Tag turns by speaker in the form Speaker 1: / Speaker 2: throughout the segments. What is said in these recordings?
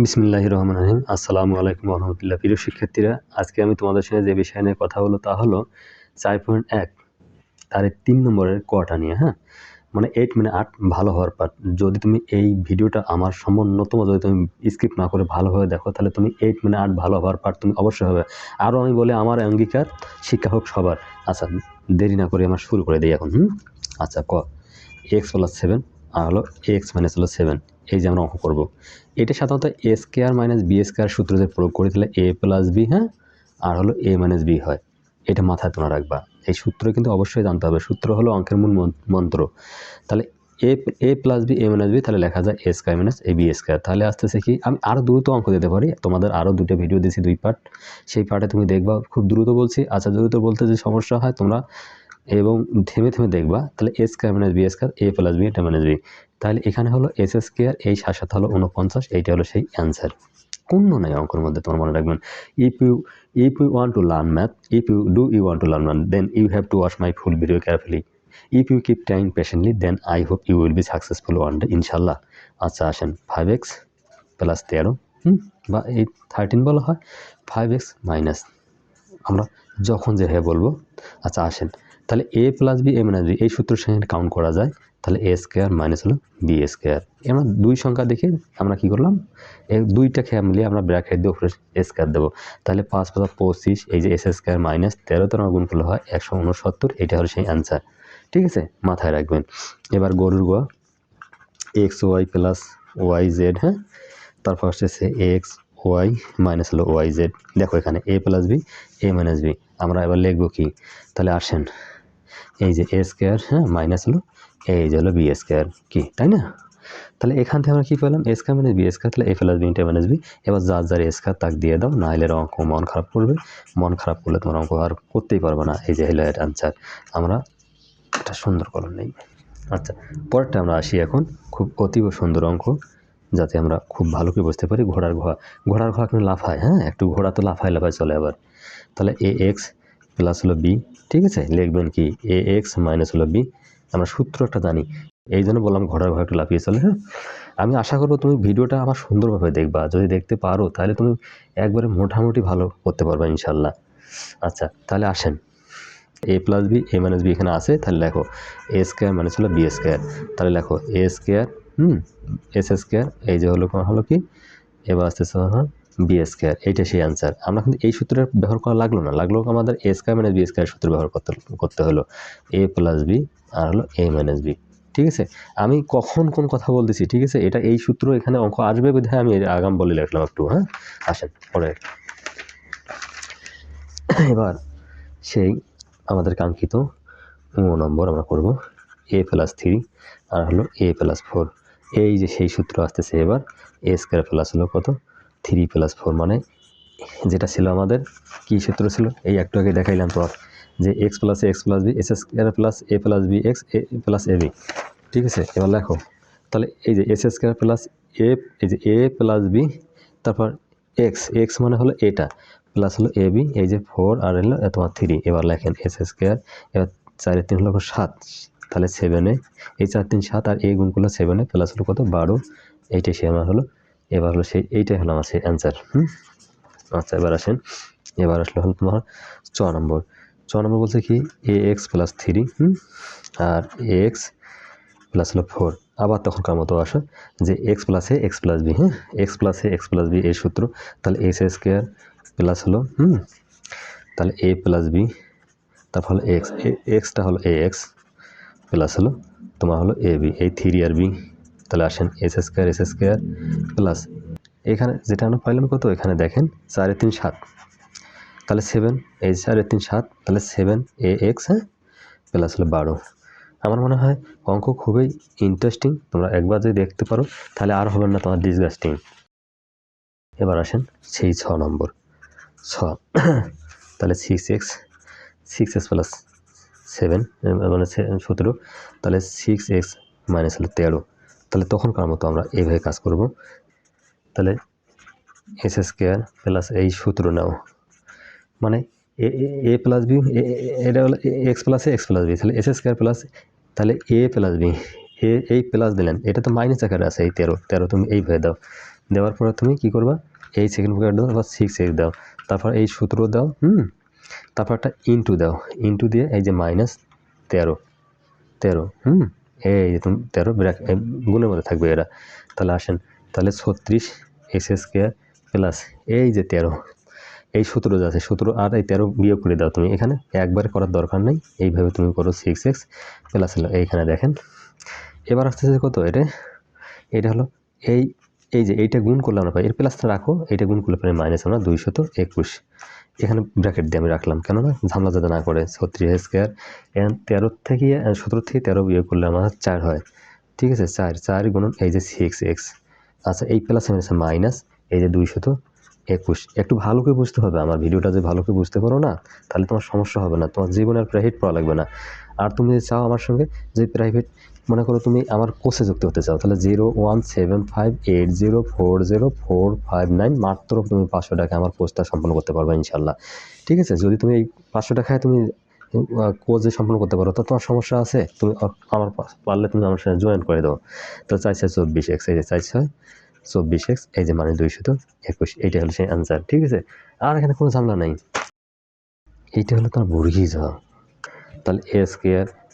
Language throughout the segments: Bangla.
Speaker 1: বিসমিল্লাহির রহমানির রহিম। আসসালামু আলাইকুম ওয়া রাহমাতুল্লাহ। প্রিয় শিক্ষার্থীরা, আজকে আমি তোমাদের সঙ্গে যে বিষয় নিয়ে কথা হলো তা হলো 4.1 তার 3 নম্বরের কটা নিয়ে। মানে 8 মানে 8 ভালো হওয়ার পার্ট। যদি তুমি এই ভিডিওটা আমার ন্যূনতম যদি তুমি স্কিপ না করে ভালোভাবে দেখো, তাহলে তুমি 8 মানে 8 ভালো হওয়ার পার্ট তুমি অবশ্যই হবে। আরও আমি বলি, আমার অঙ্গীকার শিক্ষা হোক সবার। আচ্ছা, দেরি না করে আমরা শুরু করে দিই এখন। আচ্ছা, x + 7 আর হলো x - হলো 7, এই যে আমরা অঙ্ক করব। এটা সাধারণত a স্কয়ার - b স্কয়ার সূত্র যে প্রয়োগ করি, তাহলে a + b আর হলো a - b হয়। এটা মাথায় তোমরা রাখবা। এই সূত্র কিন্তু অবশ্যই জানতে হবে। সূত্র হলো অঙ্কের মূল মন্ত্র। তাহলে a + b a - b, তাহলে লেখা যায় a স্কয়ার - ab স্কয়ার। তাহলে আসতেছে কি, আমি আরও দ্রুত অঙ্ক দিতে পারি। তোমাদের আরও 2টা ভিডিও দিয়েছি, 2 পার্ট। সেই পার্টে তুমি দেখবা, খুব দ্রুত বলছি। আচ্ছা, দ্রুত বলতে যে সমস্যা হয় তোমরা এবং থেমে দেখবা, তাহলে a square - b square, a + b - b। তাহলে এখানে হলো s স্কয়ার, এই সাথে হলো 49, এইটা হলো সেই অ্যান্সার। কোন নাই অঙ্কের মধ্যে, তোমার মনে রাখবেন। if you want to learn math, you want to learn math, then you have to watch my full video carefully. If you keep trying patiently, then I hope you will be successful one day, ইনশাল্লাহ। আচ্ছা, আসেন 5x + 13 বা এই 13 বলা হয়, 5x মাইনাস, আমরা যখন যে বলবো। আচ্ছা, আসেন তাহলে a + b a - b এই সূত্রের সঙ্গে কাউন্ট করা যায়। তাহলে a স্কয়ার - হলো b স্কয়ার। আমরা দুই সংখ্যা দেখে আমরা কি করলাম, এই দুইটা খেয়ে মিলিয়ে আমরা ব্র্যাকেট দিয়ে উপরে স্কয়ার দেবো। তাহলে 5 + 25, এই যে s স্কয়ার - 13 তে গুণ করলে হয় 169, এটা হলো সেই অ্যান্সার। ঠিক আছে, মাথায় রাখবেন। এবার গরুর গোয়া, xy + yz। তারপর আসছে x y - হলো yz। দেখো এখানে a + b a - b। আমরা এবার লিখবো কি, তাহলে আসেন এই যে a স্কয়ার মাইনাস হলো এই যে হলো b স্কয়ার, কি তাই না? তাহলে এখান থেকে আমরা কি পেলাম, a স্কয়ার - b স্কয়ার, তাহলে a + b - b। এবার যার a স্কয়ার তাক দিয়ে দাও, না হলে অঙ্ক মন খারাপ করবে। মন খারাপ করলে তোমার অঙ্ক আর করতেই পারবে না। এই যে হলো এর অ্যান্সার। আমরা এটা সুন্দর কলম নেই। আচ্ছা, পরেরটা আমরা আসি এখন। খুব অতীব সুন্দর অঙ্ক, যাতে আমরা খুব ভালো করে বুঝতে পারি। ঘোড়ার ঘোড়া কিন্তু লাফায়। একটু ঘোড়া তো লাফায় চলে আবার। তাহলে ax + হলো b, ঠিক আছে। লিখবেন কি, ax - হলো b। আমরা সূত্র একটা জানি, এই জন্য বললাম ঘোড়ার ঘোড়া একটু লাফিয়ে চলে। আমি আশা করবো তুমি ভিডিওটা আমার সুন্দরভাবে দেখবা। যদি দেখতে পারো, তাহলে তুমি একবারে মোটামুটি ভালো করতে পারবে ইনশাল্লাহ। আচ্ছা, তাহলে আসেন a + b a - b এখানে আছে। তাহলে লেখো a স্কয়ার - হলো b স্কয়ার। তাহলে লেখো a স্কয়ার s স্কয়ার, এই যে হলো কি, এবার আসতেছে b স্কয়ার। এইটা সেই অ্যান্সার। আমরা কিন্তু এই সূত্রটা ব্যবহার করা লাগলো না, লাগলো আমাদের a স্কয়ার - b স্কয়ার সূত্র ব্যবহার করতে হলো। a + b আর হলো a - b। ঠিক আছে, আমি কখন কোন কথা বলতেছি, ঠিক আছে। এটা এই সূত্র এখানে অঙ্ক আসবে বোধহয়, আমি আগাম বলে রাখলাম একটু। আসেন পরে। এবার সেই আমাদের কাঙ্ক্ষিত নম্বর আমরা করব a + 3 আর হলো a + 4। এই যে সেই সূত্র আসতেছে। এবার a স্কয়ার প্লাস হলো কত, 3 + 4, মানে যেটা ছিল আমাদের কি সূত্র ছিল, এই একটু আগে দেখাইলাম তো, যে x + a x + b s square plus a + b x + ab। ঠিক আছে, এবার লেখো তাহলে এই যে s স্কয়ার প্লাস a, এই যে a + b, তারপর x মানে হলো এটা, প্লাস হলো ab, এই যে 4 আর হলো তোমার 3। এবার লেখেন s স্কয়ার, এবার 4 এর 3 হলো 7, তাহলে 7 এই 4 3 7 আর a গুণ করলে 7 প্লাস হলো কত 12। এইটাই সে আমার হলো, এবার হলো সেই এইটাই হলো আমার সেই অ্যান্সার। আচ্ছা, এবার আসেন। এবার আসলে হলো তোমার 6 নম্বর। 6 নম্বর বলছে কি, ax + 3 আর ax প্লাস হলো 4। আবার তখনকার মতো আসে যে x + a x + b, x + a x + b এই সূত্র। তাহলে s স্কয়ার প্লাস হলো তাহলে a + b, তারপর হলো xটা হলো ax প্লাস হলো তোমার হলো ab, এই 3 আর b। তাহলে আসেন s স্কয়ার প্লাস এখানে যেটা আমরা পাইলাম কত, এখানে দেখেন 4 এর 3 7, তাহলে 7, এই 4 এর 3 7, তাহলে 7ax প্লাস হলো 12। আমার মনে হয় অঙ্ক খুবই ইন্টারেস্টিং। তোমরা একবার যদি দেখতে পারো, তাহলে আর হবে না তোমার ডিসগাস্টিং। এবার আসেন সেই 6 নম্বর। 6 তাহলে 6x + 7 মানে 17, তাহলে 6x - হলো 13। তাহলে তখনকার মতো আমরা এইভাবে কাজ করব। তাহলে s স্কয়ার প্লাস এই সূত্র নাও, মানে a + b, এটা হলো x + a x + b, তাহলে s স্কয়ার প্লাস, তাহলে a + b, এই প্লাস দিলেন, এটা তো মাইনাস আকারে আছে, এই 13 তুমি এইভাবে দাও, দেওয়ার পরে তুমি কী করবা, এই সেকেন্ড ব্র্যাকেট দাও, তারপর 6x দাও, তারপর এই 17 দাও, তারপর একটা ইন্টু দাও, ইন্টু দিয়ে এই যে -13 এই যে তুমি 13 গুণের মধ্যে থাকবে এরা। তাহলে আসেন, তাহলে 36 x² প্লাস এই যে 13, এই 17 যা আছে 17 আর এই 13 বিয়োগ করে দাও তুমি, এখানে একবারে করার দরকার নেই, এইভাবে তুমি করো 6x প্লাস হলো এইখানে দেখেন এবার আসতেছে কত, এটা হলো এই যে এইটা গুণ করলে আমরা পাই, এর প্লাসটা রাখো, এইটা গুণ করলে পাই মাইনাস আমরা 221, এখানে ব্র্যাকেট দিয়ে আমি রাখলাম, কেননা ঝামেলা যাতে না করে। 36x² 17 থেকে 13 বিয়োগ করলে আমার 4 হয়, ঠিক আছে, 4 গুণন এই যে 6x, আচ্ছা এই প্লাস মাইনাস এই যে 221। একটু ভালো করে বুঝতে হবে আমার ভিডিওটা, যে ভালো করে বুঝতে পারো না তাহলে তোমার সমস্যা হবে না, তোমার জীবনে আর প্রাইভেট পড়া লাগবে না। আর তুমি যদি চাও আমার সঙ্গে যে প্রাইভেট, মনে করো তুমি আমার কোর্সে যুক্ত হতে চাও, তাহলে 01758040459 মাত্র তুমি 500 টাকা আমার কোর্সটা সম্পন্ন করতে পারবে ইনশাল্লাহ, ঠিক আছে। যদি তুমি এই 500 টাকায় তুমি কোর্স সম্পন্ন করতে পারো, তো তোমার সমস্যা আছে, তুমি আমার পারলে তুমি আমার সাথে জয়েন করে দাও। তো 4/24x, এই যে 4/24x, এই যে মানে 221, এইটা হলো সেই অ্যান্সার, ঠিক আছে। আর এখানে কোনো ঝামেলা নাই, এইটা হলো তোমার বুঝিয়ে যাওয়া। তাহলে a²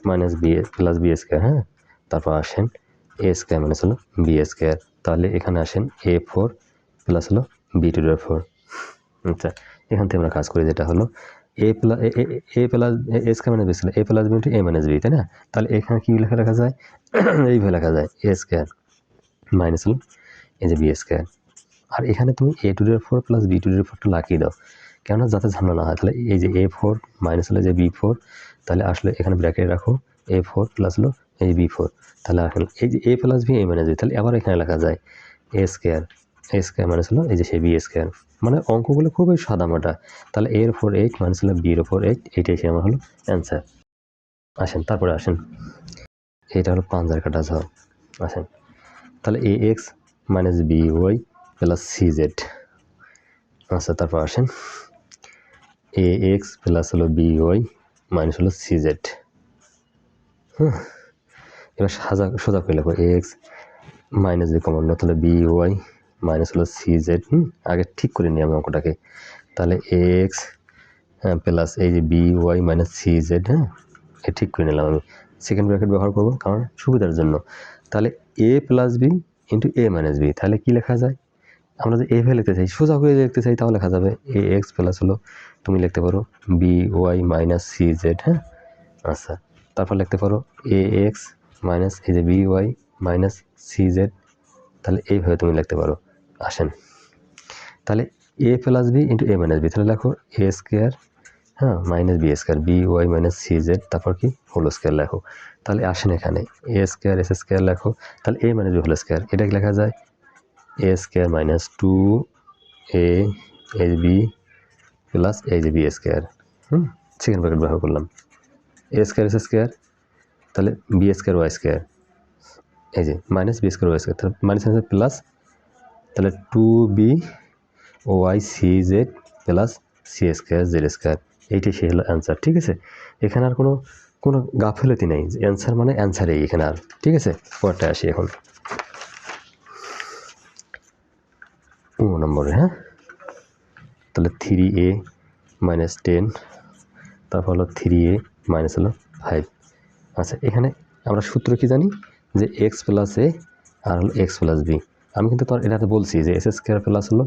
Speaker 1: minus b plus b², হ্যাঁ, তারপর আসেন a² মাইনাস হলো b², তাহলে এখানে আসেন a4 প্লাস হলো b²4। আচ্ছা, এখান থেকে আমরা কাজ করি, যেটা হলো a plus a² minus b ছিল a plus b into a minus b, তাই না। তাহলে এখানে কি লেখা যায়, এইভাবে লেখা যায় a² মাইনাস হলো এই যে b², আর এখানে তুমি a² প্লাস b²টা লাগিয়ে দাও, কেননা যাতে ঝামেলা না হয়। তাহলে এই যে a4 মাইনাস হলো যে b4, তাহলে আসলে এখানে ব্র্যাকেট রাখো a4 প্লাস হলো এই b4, তাহলে আসলে এই যে a plus b a minus b, তাহলে আবার এখানে লেখা যায় a² মাইনাস হলো এই যে সেই b², মানে অঙ্কগুলো খুবই সাদামাটা। তাহলে a এর উপর 8 মাইনাস হলো b এর উপর 8, এইটাই সে আমার হলো অ্যান্সার। আসেন তারপরে আসেন, এটা হলো 5 কাটা ঝাও। আসেন, তাহলে ax minus by plus cz, আচ্ছা তারপর আসেন ax প্লাস হলো by মাইনাস হলো cz, এবার সোজা করে লেখো ax মাইনাস বি কমন, তাহলে by মাইনাস হলো cz, আগে ঠিক করে নিই আমি অঙ্কটাকে। তাহলে ax প্লাস এই যে by মাইনাস cz, হ্যাঁ, এ ঠিক করে নিলাম আমি, সেকেন্ড ব্র্যাকেট ব্যবহার করবো কারণ সুবিধার জন্য। তাহলে a plus B into a minus B, তাহলে কী লেখা যায়, আমরা যে এইভাবে লিখতে চাই, সোজা করে লিখতে চাই, তাহলে লেখা যাবে ax প্লাস হলো তুমি লিখতে পারো by মাইনাস cz, হ্যাঁ, আচ্ছা তারপর লিখতে পারো ax মাইনাস এই যে by মাইনাস cz, তাহলে এইভাবে তুমি লিখতে পারো। আসেন, তাহলে a plus B into a minus B, তাহলে লেখো a², হ্যাঁ, minus b² by minus cz, তারপর কি হোল স্কোয়ার লেখো। তাহলে আসেন এখানে a² s² লেখো, তাহলে a minus B whole square, এটা লেখা যায় a² মাইনাস 2ab প্লাস এই যে b², সেকেন্ড ব্র্যাকেট ব্যবহার করলাম, a² s², তাহলে b² y², এই যে মাইনাস b² y², তাহলে মাইনাস প্লাস, তাহলে 2b y cz plus c² z², এইটাই সে হলো অ্যান্সার, ঠিক আছে। এখানে আর কোনো গাফিলতি নেই, অ্যান্সার মানে অ্যান্সারেই এখানে আর, ঠিক আছে। পরটা আসি এখন 2 নম্বরে, হ্যাঁ, তাহলে 3a মাইনাস 10, তারপর হলো 3a মাইনাস হলো 5। আচ্ছা, এখানে আমরা সূত্র কি জানি যে এক্স প্লাস এ আর হলো এক্স প্লাস বি, আমি কিন্তু তোর এটাতে বলছি যে s² প্লাস হলো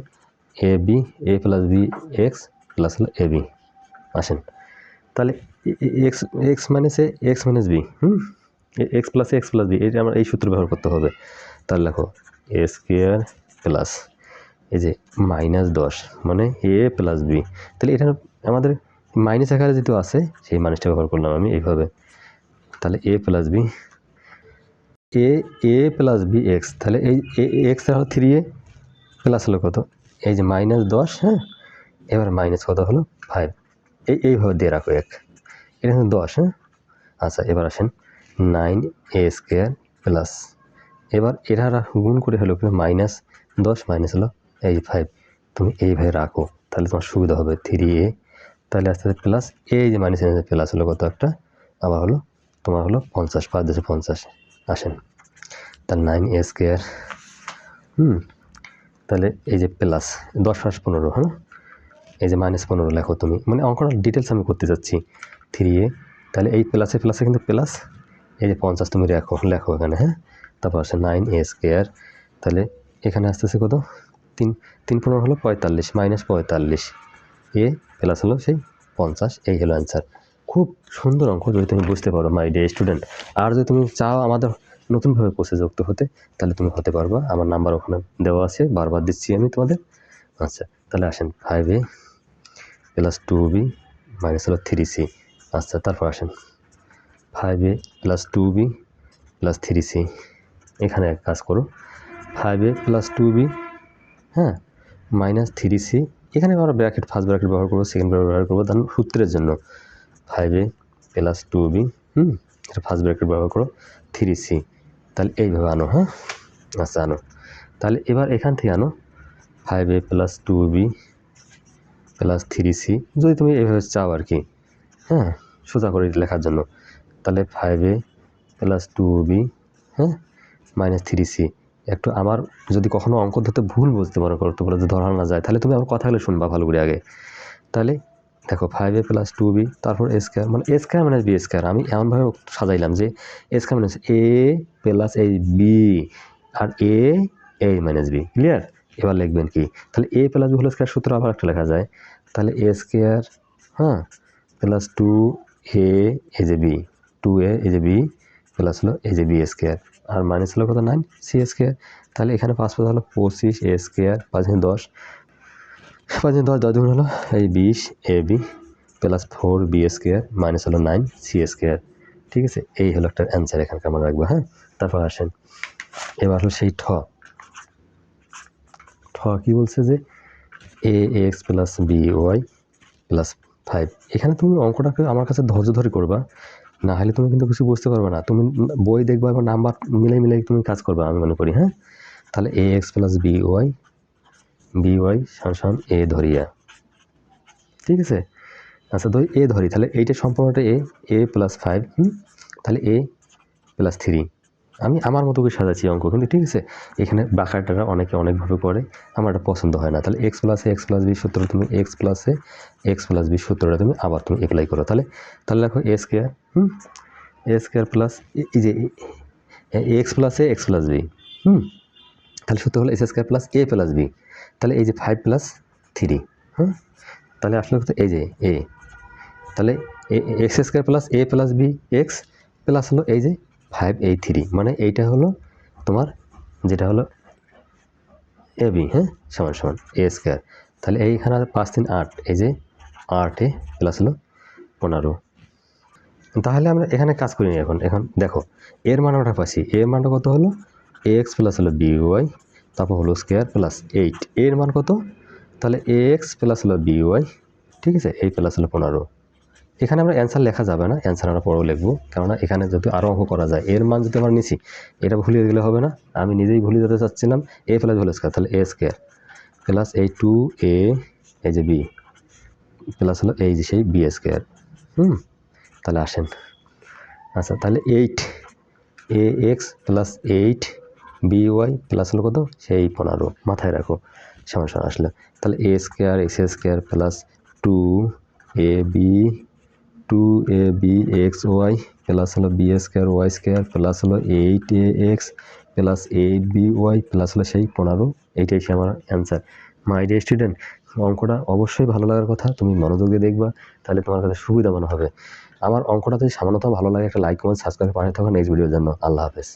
Speaker 1: a b, a plus b x plus হলো এ বি। আসেন, তাহলে x minus a x minus b, x plus b, এটা আমরা এই সূত্র ব্যবহার করতে হবে। তাহলে দেখো a² প্লাস এই যে -10 মানে এ প্লাস বি, তাহলে এটা আমাদের মাইনাস আকারে যেহেতু আছে সেই মাইনাসটা ব্যবহার করলাম আমি এইভাবে। তাহলে এ plus B, a plus b x, তাহলে এই এক্স হলো 3a প্লাস হলো কত, এই যে -10, হ্যাঁ, এবার মাইনাস কত হলো 5, এইভাবে দিয়ে রাখো এক, এটা কিন্তু 10, হ্যাঁ। আচ্ছা, এবার আসেন 9a² প্লাস, এবার এরা গুণ করে হলো -10 মাইনাস হলো এই 5, তুমি এইভাবে রাখো, তাহলে তোমার সুবিধা হবে 3a, তাহলে আস্তে আস্তে প্লাস এই যে মাইনাস প্লাস হলো কত একটা, আবার হলো তোমার হলো 50, 5 × 50। আসেন, তাহলে 9a², তাহলে এই যে প্লাস 10 + 15, হ্যাঁ, এই যে -15 লেখো তুমি, মানে অঙ্কটা ডিটেলস আমি করতে যাচ্ছি। 3a, তাহলে এই প্লাসে প্লাসে কিন্তু প্লাস, এই যে 50 তুমি লেখো এখানে, হ্যাঁ। তারপর আসে 9a², তাহলে এখানে আসতেছে কত, 3 হলো 45, -45, এ প্লাস হলো সেই 50, এই হলো অ্যান্সার। খুব সুন্দর অঙ্ক যদি তুমি বুঝতে পারো মাই ডিয়ার স্টুডেন্ট। আর যদি তুমি চাও আমাদের নতুনভাবে কোর্সে যুক্ত হতে, তাহলে তুমি হতে পারবা। আমার নাম্বার ওখানে দেওয়া আছে, বারবার দিচ্ছি আমি তোমাদের। আচ্ছা, তাহলে আসেন 5a + 2b হলো 3c। আচ্ছা, তারপর আসেন 5a + 2b + 3c। এখানে এক কাজ করো, 5a + 2b, হ্যাঁ, -3c। এখানে আমরা ব্র্যাকেট, ফার্স্ট ব্র্যাকেট ব্যবহার করবো, সেকেন্ড ব্র্যাকেট ব্যবহার করবো, ধরুন সূত্রের জন্য 5a + 2b, এটা ফার্স্ট ব্র্যাকেট ব্যবহার করো, 3c। তাহলে এইভাবে আনো, হ্যাঁ। আচ্ছা, আনো। তাহলে এবার এখান থেকে আনো 5a + 2b + 3c, যদি তুমি এইভাবে চাও আর কি, হ্যাঁ, সোজা করে লেখার জন্য। তাহলে 5a + 2b, হ্যাঁ, -3c। একটু আমার যদি কখনো অঙ্ক ধরতে ভুল বুঝতে পারো, করতে বলে যে ধরা না যায়, তাহলে তুমি আমার কথাগুলো শুনবা ভালো করে আগে। তাহলে দেখো 5a + 2b, তারপর a², মানে a² - b²। আমি এমনভাবে সাজাইলাম যে a² - a প্লাস এই b আর a - b, ক্লিয়ার? এবার লিখবেন কি, তাহলে a + b হোল স্কয়ার সূত্র আবার একটা লেখা যায়। তাহলে a², হ্যাঁ, প্লাস 2a এই যে b, 2a এই যে b প্লাস হলো এই যে b², আর মাইনাস হলো কত, 9c²। তাহলে এখানে 5 × 5 হলো 25a², 5 × 10, 5 × 10, 10 × হলো এই 20ab প্লাস 4b² মাইনাস হলো 9c²। ঠিক আছে, এই হলো একটা অ্যান্সার এখানকার মনে রাখবো, হ্যাঁ। তারপর আসেন এবার হলো সেই ঠ কি বলছে যে ax + by + 5। এখানে তুমি অঙ্কটাকে আমার কাছে ধৈর্য ধরে করবা, না হলে তুমি কিন্তু কিছু বুঝতে পারবে না। তুমি বই দেখবা এবং নাম্বার মিলাই তুমি কাজ করবা, আমি মনে করি, হ্যাঁ। তাহলে ax + by সমান a ধরিয়া, ঠিক আছে। আচ্ছা, a ধরি, তাহলে এইটা সম্পূর্ণটা a + 5, তাহলে a + 3। আমি আমার মতো করে সাজাচ্ছি অঙ্ক, কিন্তু ঠিক আছে। এখানে বাঁকাটা অনেকে অনেকভাবে করে, আমার এটা পছন্দ হয় না। তাহলে x + a x + b সূত্র, তুমি x + a x + b সূত্রটা তুমি আবার তুমি অ্যাপ্লাই করো। তাহলে দেখো a², a² প্লাস এই যে x + a x + b, তাহলে সূত্র হলো s² + a + b। তাহলে এই যে 5 + 3, তাহলে আসলে এই যে a, তাহলে x² + a + b x plus হলো এই যে 5 এই 3, মানে এইটা হলো তোমার যেটা হলো ab, হ্যাঁ, সমান a²। তাহলে এইখানে 5 × 3 = 8, এই যে 8a প্লাস হলো 15। তাহলে আমরা এখানে কাজ করি এখন দেখো এর মান আমরা পাচ্ছি, এর মানটা কত হলো, ax প্লাস হলো by, তারপর হলো স্কয়ার প্লাস 8, এর মান কত, তাহলে ax প্লাস হলো by, ঠিক আছে, এই প্লাস হলো 15। এখানে আমরা অ্যান্সার লেখা যাবে না, অ্যান্সার আমরা পরেও লিখবো, কেননা এখানে যদি আরও অঙ্ক করা যায়। এর মান যদি আমরা নিছি, এটা ভুলিয়ে গেলে হবে না, আমি নিজেই ভুলিয়ে যেতে চাচ্ছিলাম। a প্লাস হোল স্কয়ার, তাহলে a² প্লাস এই 2a এই যে b প্লাস হলো এই যে সেই b², তাহলে আসেন। আচ্ছা, তাহলে 8ax + 8by প্লাস হলো কত, সেই 15, মাথায় রাখো, সমান আসলে। তাহলে a² x² plus 2abxy plus হলো b² y² প্লাস হলো 8ax প্লাস 8by প্লাস হলো সেই 15, এইটাই সে আমার অ্যান্সার। মাই ডিয়ার স্টুডেন্ট, অঙ্কটা অবশ্যই ভালো লাগার কথা, তুমি মনোযোগ দিয়ে দেখবা, তাহলে তোমার কাছে সুবিধা মনে হবে। আমার অঙ্কটা যদি সামান্যতম ভালো লাগে, একটা লাইক, কমেন্ট, সাবস্ক্রাইব পাঠিয়ে থাকো নেক্সট ভিডিওর জন্য। আল্লাহ হাফেজ।